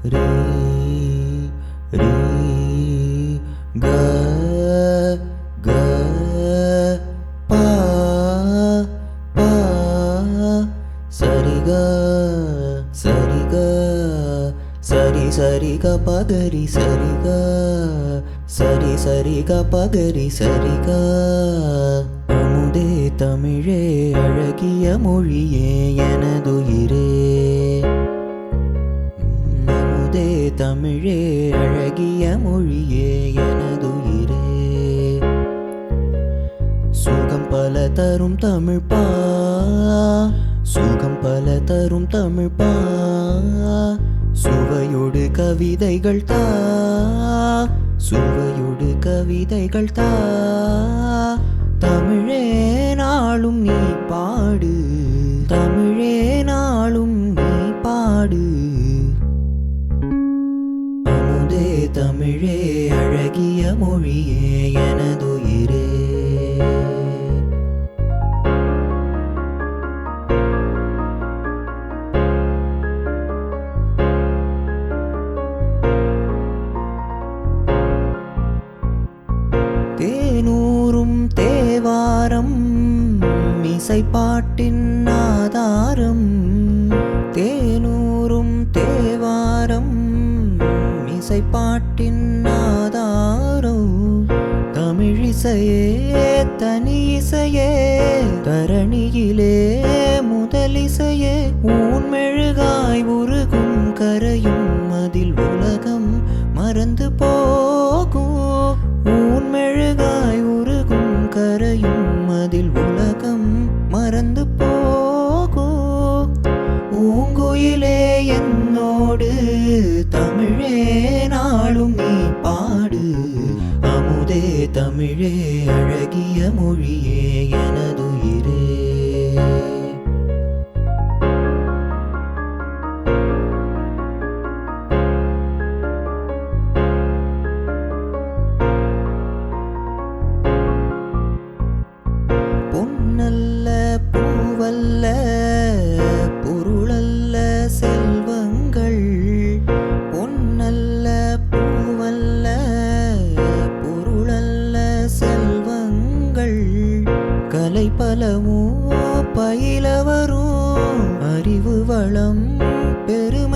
ரீ ரீ க க பா பா சரி க சரி க சரி சரி க பகரி சரி க சரி சரி க பகரி சரி க அமுதே தமிழே அழகிய மொழியே எனதுயிரே அமுதே தமிழே அழகிய மொழியே எனதுயிரே சுகம் பல தரும் தமிழ் பா சுகம் பல தரும் தமிழ் பா சுவையோடு கவிதைகள் தா சுவையோடு கவிதைகள் தா தமிழே நாளும் நீ பாடு தமிழே நாளும் நீ பாடு அமுதே தமிழே அழகிய மொழியே எனதுயிரே தேனூரும் தேவாரம் இசைப்பாட்டின் ஆதாரம் தேனூரும் தேவாரம் இசைப்பாட்டின் ஆதாரம் தமிழிசையே தனி இசையே தரணியிலே முதலிசையே ஊன்மெழுகாய் உருகும் கரையும் அதில் உலகம் மறந்து போகும் ஊன்மெழுகாய் உருகும் கரையும் அதில் உலகம் மறந்து போகும் பூங்குயிலே என்னோடு தமிழே நாளும் நீ பாடு அமுதே தமிழே அழகிய மொழியே எனதுயிரே பொன்னல்ல பூவல்ல பொருளல்ல செல்வங்கள் பொன்னல்ல பூவல்ல பொருளல்ல செல்வங்கள் கலை பலவோ பயில வரும் அறிவு வளம் பெருமை